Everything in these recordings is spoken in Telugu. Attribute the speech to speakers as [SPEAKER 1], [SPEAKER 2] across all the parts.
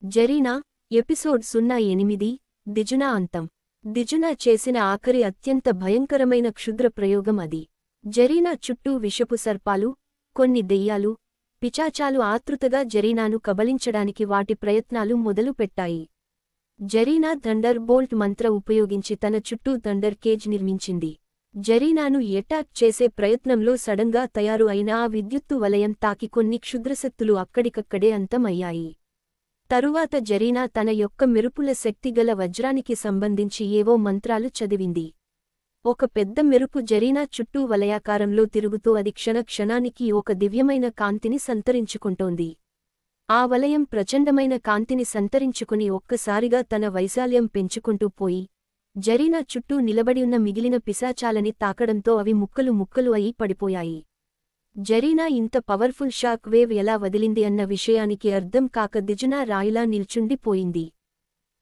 [SPEAKER 1] జరీనా ఎపిసోడ్ 08 దిజునా అంతం. దిజునా చేసిన ఆఖరి అత్యంత భయంకరమైన క్షుద్ర ప్రయోగం అది. జరీనా చుట్టూ విషపు సర్పాలు, కొన్ని దెయ్యాలు, పిచాచాలు ఆతృతగా జరీనాను కబళించడానికి వాటి ప్రయత్నాలు మొదలు పెట్టాయి. జరీనా థండర్ బోల్ట్ మంత్ర ఉపయోగించి తన చుట్టూ థండర్ కేజ్ నిర్మించింది. జరీనాను ఎటాక్ చేసే ప్రయత్నంలో సడన్గా తయారు అయిన ఆ విద్యుత్తు వలయం తాకి కొన్ని క్షుద్రశక్తులు అక్కడికక్కడే అంతమయ్యాయి. తరువాత జరీనా తన యొక్క మెరుపుల శక్తిగల వజ్రానికి సంబంధించి ఏవో మంత్రాలు చదివింది. ఒక పెద్ద మెరుపు జరీనా చుట్టూ వలయాకారంలో తిరుగుతూ అది క్షణానికి ఒక దివ్యమైన కాంతిని సంతరించుకుంటోంది. ఆ వలయం ప్రచండమైన కాంతిని సంతరించుకుని ఒక్కసారిగా తన వైశాల్యం పెంచుకుంటూ పోయి జరీనా చుట్టూ నిలబడియున్న మిగిలిన పిశాచాలని తాకడంతో అవి ముక్కలు అయి పడిపోయాయి. జరీనా ఇంత పవర్ఫుల్ షాక్ వేవ్ ఎలా వదిలింది అన్న విషయానికి అర్థం కాక దిజునా రాయిలా నిల్చుండిపోయింది.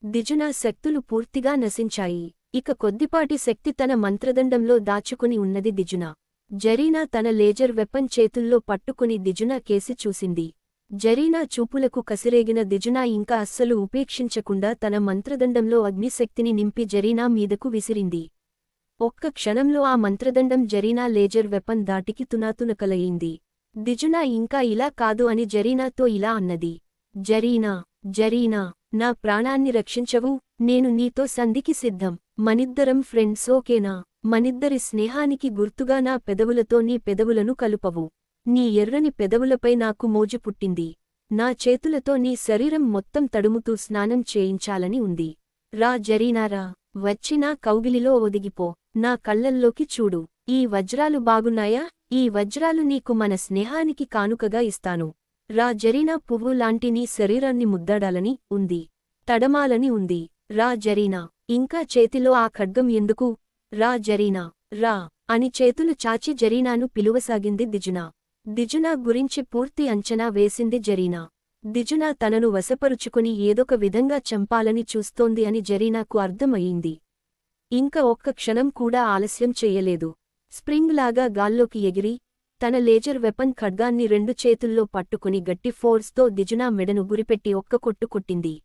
[SPEAKER 1] దిజునా శక్తులు పూర్తిగా నశించాయి. ఇక కొద్దిపాటి శక్తి తన మంత్రదండంలో దాచుకుని ఉన్నది దిజునా. జరీనా తన లేజర్ వెపన్ చేతుల్లో పట్టుకుని దిజునా కేసి చూసింది. జరీనా చూపులకు కసిరేగిన దిజునా ఇంకా అస్సలు ఉపేక్షించకుండా తన మంత్రదండంలో అగ్నిశక్తిని నింపి జరీనా మీదకు విసిరింది. ఒక్క క్షణంలో ఆ మంత్రదండం జరీనా లేజర్ వెపన్ దాటికి తునాతునకలయింది. దిజునా ఇంకా ఇలా కాదు అని జరీనాతో ఇలా అన్నది. జరీనా, నా ప్రాణాన్ని రక్షించవు, నేను నీతో సంధికి సిద్ధం. మనిద్దరం ఫ్రెండ్స్, ఓకేనా? మనిద్దరి స్నేహానికి గుర్తుగా నా పెదవులతో నీ పెదవులను కలుపవు. నీ ఎర్రని పెదవులపై నాకు మోజు పుట్టింది. నా చేతులతో నీ శరీరం మొత్తం తడుముతూ స్నానం చేయించాలని ఉంది. రా జరీనారా, వచ్చి నా కౌగిలిలో ఒదిగిపో. నా కళ్లల్లోకి చూడు. ఈ వజ్రాలు బాగున్నాయా? ఈ వజ్రాలు నీకు మన స్నేహానికి కానుకగా ఇస్తాను. రా జరీనా, పువ్వు లాంటి నీ శరీరాన్ని ముద్దాడాలని ఉంది. తడమాలని ఉంది. రా జరీనా, ఇంకా చేతిలో ఆ ఖడ్గం ఎందుకు? రా జరీనా, రా అని చేతులు చాచి జరీనాను పిలువసాగింది దిజునా. దిజునా గురించి పూర్తి అంచనా వేసింది జరీనా. దిజునా తనను వశపరుచుకుని ఏదొక విధంగా చంపాలని చూస్తోంది అని జరీనాకు అర్థమయ్యింది. ఇంక ఒక్క క్షణం కూడా ఆలస్యం చెయ్యలేదు. స్ప్రింగ్ లాగా గాల్లోకి ఎగిరి తన లేజర్ వెపన్ ఖడ్గాన్ని రెండు చేతుల్లో పట్టుకుని గట్టి ఫోర్స్తో దిజునా మెడను గురిపెట్టి ఒక్క కొట్టు కొట్టింది.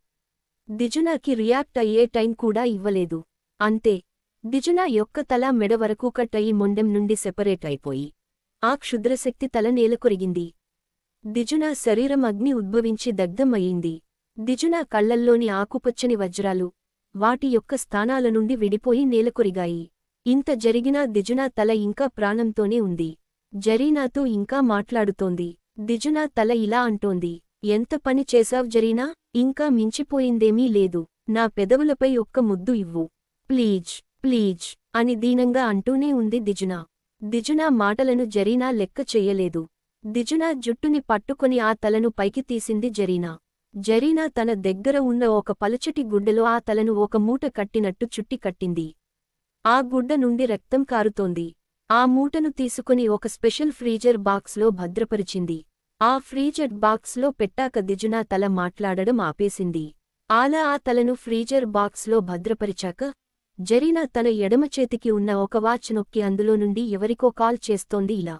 [SPEAKER 1] దిజునాకి రియాక్ట్ అయ్యే టైం కూడా ఇవ్వలేదు. అంతే, దిజునా యొక్క తల మెడ వరకు కట్ అయి మొండెం నుండి సెపరేట్ అయిపోయి ఆ క్షుద్రశక్తి తల నేలకొరిగింది. దిజునా శరీరం అగ్ని ఉద్భవించి దగ్ధం అయింది. దిజునా కళ్లల్లోని ఆకుపచ్చని వజ్రాలు వాటి యొక్క స్థానాల నుండి విడిపోయి నేలకొరిగాయి. ఇంత జరిగినా దిజునా తల ఇంకా ప్రాణంతోనే ఉంది. జరీనాతో ఇంకా మాట్లాడుతోంది. దిజునా తల ఇలా అంటోంది. ఎంత పని చేశావ్ జరీనా? ఇంకా మించిపోయిందేమీ లేదు. నా పెదవులపై ఒక్క ముద్దు ఇవ్వు. ప్లీజ్ అని దీనంగా అంటూనే ఉంది దిజునా. దిజునా మాటలను జరీనా లెక్క చెయ్యలేదు. దిజునా జుట్టుని పట్టుకొని ఆ తలను పైకి తీసింది జరీనా. జరీనా తన దగ్గర ఉన్న ఒక పలుచటి గుడ్డలో ఆ తలను ఒక మూట కట్టినట్టు చుట్టి కట్టింది. ఆ గుడ్డ నుండి రక్తం కారుతోంది. ఆ మూటను తీసుకుని ఒక స్పెషల్ ఫ్రీజర్ బాక్స్లో భద్రపరిచింది. ఆ ఫ్రీజర్ బాక్స్లో పెట్టాక దిజునా తల మాట్లాడడం ఆపేసింది. అలా ఆ తలను ఫ్రీజర్ బాక్స్లో భద్రపరిచాక జరీనా తన ఎడమ చేతికి ఉన్న ఒక వాచ్ నొక్కి అందులో నుండి ఎవరికో కాల్ చేస్తోంది ఇలా.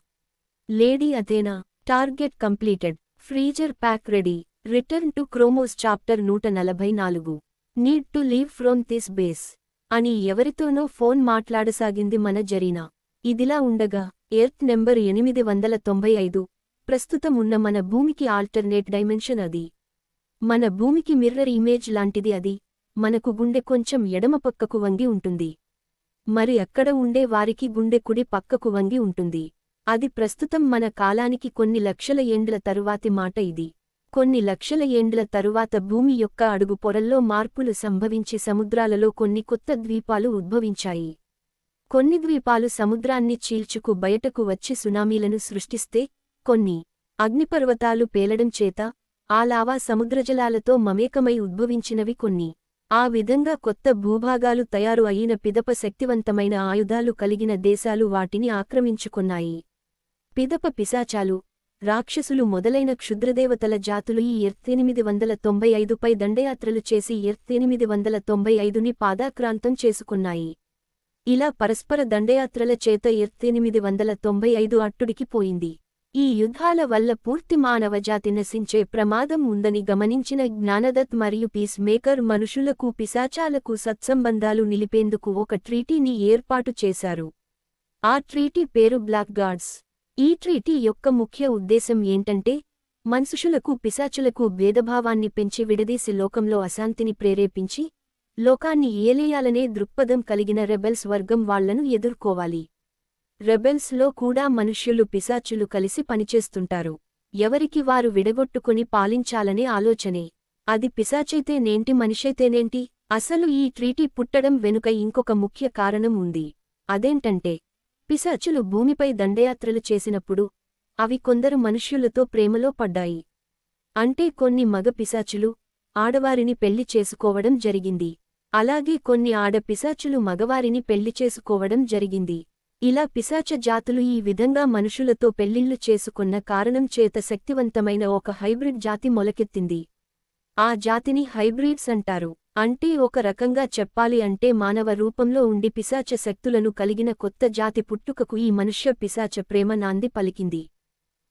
[SPEAKER 1] Lady Athena, target completed, freezer pack ready, return to Kromos chapter 144, need to leave from this base అని ఎవరితోనో ఫోన్ మాట్లాడసాగింది మన జరీనా. ఇదిలా ఉండగా ఎర్త్ నెంబర్ 895 ప్రస్తుతం ఉన్న మన భూమికి ఆల్టర్నేట్ డైమెన్షన్ అది. మన భూమికి మిర్రర్ ఇమేజ్ లాంటిది అది. మనకు గుండె కొంచెం ఎడమ పక్కకు వంగి ఉంటుంది. మరి అక్కడ ఉండే వారికి గుండె కుడి పక్కకు వంగి ఉంటుంది. అది ప్రస్తుతం మన కాలానికి కొన్ని లక్షల ఏండ్ల తరువాతి మాట ఇది. కొన్ని లక్షల ఏండ్ల తరువాత భూమి యొక్క అడుగు పొరల్లో మార్పులు సంభవించి సముద్రాలలో కొన్ని కొత్త ద్వీపాలు ఉద్భవించాయి. కొన్ని ద్వీపాలు సముద్రాన్ని చీల్చుకు బయటకు వచ్చి సునామీలను సృష్టిస్తే, కొన్ని అగ్నిపర్వతాలు పేలడం చేత ఆ లావా సముద్రజలాలతో మమేకమై ఉద్భవించినవి కొన్ని. ఆ విధంగా కొత్త భూభాగాలు తయారు అయిన పిదప శక్తివంతమైన ఆయుధాలు కలిగిన దేశాలు వాటిని ఆక్రమించుకున్నాయి. పిదప పిశాచాలు, రాక్షసులు మొదలైన క్షుద్రదేవతల జాతులు ఈ ఎర్త్ 895పై దండయాత్రలు చేసి ఎర్త్ 895ని పాదాక్రాంతం చేసుకున్నాయి. ఇలా పరస్పర దండయాత్రల చేత ఎర్త్ 895 అట్టుడికి పోయింది. ఈ యుద్ధాల వల్ల పూర్తి మానవజాతి నశించే ప్రమాదం ఉందని గమనించిన జ్ఞానదత్ మరియు పీస్ మేకర్ మనుషులకు పిశాచాలకు సత్సంబంధాలు నిలిపేందుకు ఒక ట్రీటీని ఏర్పాటు చేశారు. ఆ ట్రీటీ పేరు బ్లాక్ గాడ్స్. ఈ ట్రీటీ యొక్క ముఖ్య ఉద్దేశం ఏంటంటే మనుషులకు పిశాచులకు భేదభావాన్ని పెంచి విడదీసి లోకంలో అశాంతిని ప్రేరేపించి లోకాన్ని ఏలేయాలనే దృక్పథం కలిగిన రెబెల్స్ వర్గం వాళ్లను ఎదుర్కోవాలి. రెబెల్స్ లో కూడా మనుష్యులు పిశాచులు కలిసి పనిచేస్తుంటారు. ఎవరికి వారు విడగొట్టుకుని పాలించాలనే ఆలోచనే. అది పిశాచైతేనేంటి మనిషైతేనేంటి? అసలు ఈ ట్రీటీ పుట్టడం వెనుక ఇంకొక ముఖ్య కారణం ఉంది. అదేంటంటే పిశాచులు భూమిపై దండయాత్రలు చేసినప్పుడు అవి కొందరు మనుష్యులతో ప్రేమలో పడ్డాయి. అంటే కొన్ని మగ పిశాచులు ఆడవారిని పెళ్లి చేసుకోవడం జరిగింది. అలాగే కొన్ని ఆడ పిశాచులు మగవారిని పెళ్లి చేసుకోవడం జరిగింది. ఇలా పిశాచ జాతులు ఈ విధంగా మనుషులతో పెళ్లిళ్లు చేసుకున్న కారణం చేత శక్తివంతమైన ఒక హైబ్రిడ్ జాతి మొలకెత్తింది. ఆ జాతిని హైబ్రిడ్స్ అంటారు. అంటే ఒక రకంగా చెప్పాలి అంటే మానవ రూపంలో ఉండి పిశాచ శక్తులను కలిగిన కొత్త జాతి పుట్టుకకు ఈ మనుష్య పిశాచ ప్రేమ నాంది పలికింది.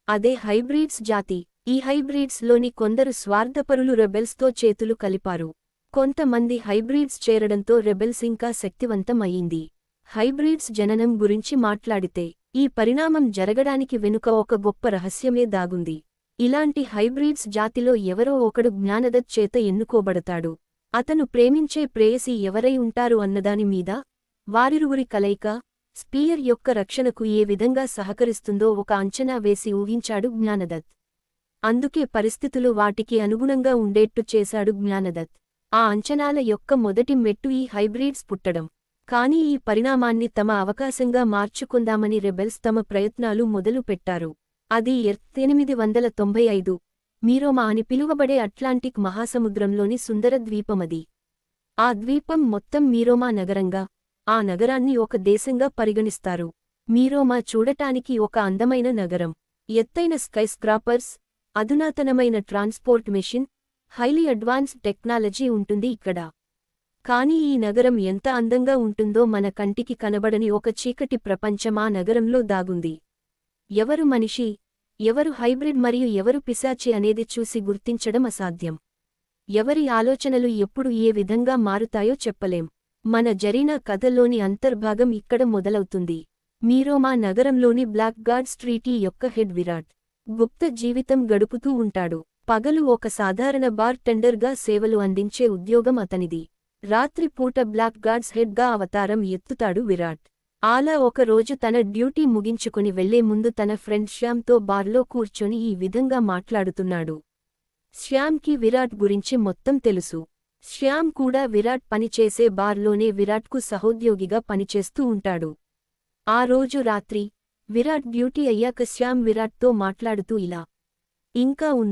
[SPEAKER 1] అదే హైబ్రిడ్స్ జాతి. ఈ హైబ్రిడ్స్ లోని కొందరు స్వార్థపరులు రెబెల్స్తో చేతులు కలిపారు. కొంతమంది హైబ్రిడ్స్ చేరడంతో రెబెల్స్ ఇంకా శక్తివంతం అయింది. హైబ్రిడ్స్ జననం గురించి మాట్లాడితే ఈ పరిణామం జరగడానికి వెనుక ఒక గొప్ప రహస్యమే దాగుంది. ఇలాంటి హైబ్రిడ్స్ జాతిలో ఎవరో ఒకడు జ్ఞానదత్ చేత ఎన్నుకోబడతాడు. అతను ప్రేమించే ప్రేయసి ఎవరై ఉంటారు అన్నదాని మీద వారిరువురి కలయిక స్పియర్ యొక్క రక్షణకు ఏ విధంగా సహకరిస్తుందో ఒక అంచనా వేసి ఊహించాడు జ్ఞానదత్. అందుకే పరిస్థితులు వాటికి అనుగుణంగా ఉండేట్టు చేశాడు జ్ఞానదత్. ఆ అంచనాల యొక్క మొదటి మెట్టు ఈ హైబ్రిడ్స్ పుట్టడం. కానీ ఈ పరిణామాన్ని తమ అవకాశంగా మార్చుకుందామని రెబెల్స్ తమ ప్రయత్నాలు మొదలుపెట్టారు. అది 895 మీరోమా అని పిలువబడే అట్లాంటిక్ మహాసముద్రంలోని సుందర ద్వీపమది. ఆ ద్వీపం మొత్తం మీరోమా నగరంగా, ఆ నగరాన్ని ఒక దేశంగా పరిగణిస్తారు. మీరోమా చూడటానికి ఒక అందమైన నగరం. ఎత్తైన స్కైస్క్రాపర్స్, అధునాతనమైన transport machine, highly advanced technology ఉంటుంది ఇక్కడ. కానీ ఈ నగరం ఎంత అందంగా ఉంటుందో మన కంటికి కనబడని ఒక చీకటి ప్రపంచం ఆ నగరంలో దాగుంది. ఎవరు మనిషి, ఎవరు హైబ్రిడ్ మరియు ఎవరు పిశాచి అనేది చూసి గుర్తించడం అసాధ్యం. ఎవరి ఆలోచనలు ఎప్పుడు ఏ విధంగా మారుతాయో చెప్పలేం. మన జరీనా కథలోని అంతర్భాగం ఇక్కడ మొదలవుతుంది. మీరోమా నగరంలోని బ్లాక్ గాడ్స్ ట్రీటీ యొక్క హెడ్ విరాట్ గుప్త జీవితం గడుపుతూ ఉంటాడు. పగలు ఒక సాధారణ బార్ టెండర్గా సేవలు అందించే ఉద్యోగం అతనిది. రాత్రిపూట బ్లాక్ గాడ్స్ హెడ్గా అవతారం ఎత్తుతాడు విరాట్. ఆలా ఒక రోజు తన డ్యూటీ ముగించుకుని వెళ్లే ముందు తన ఫ్రెండ్ శ్యామ్తో బార్లో కూర్చొని ఈ విధంగా మాట్లాడుతున్నాడు. శ్యామ్కి విరాట్ గురించి మొత్తం తెలుసు. శ్యామ్ కూడా విరాట్ పనిచేసే బార్లోనే విరాట్కు సహోద్యోగిగా పనిచేస్తూ ఉంటాడు. ఆ రోజు రాత్రి విరాట్ డ్యూటీ అయ్యాక శ్యామ్ విరాట్తో మాట్లాడుతూ ఇలా ఇంకా ఉంది.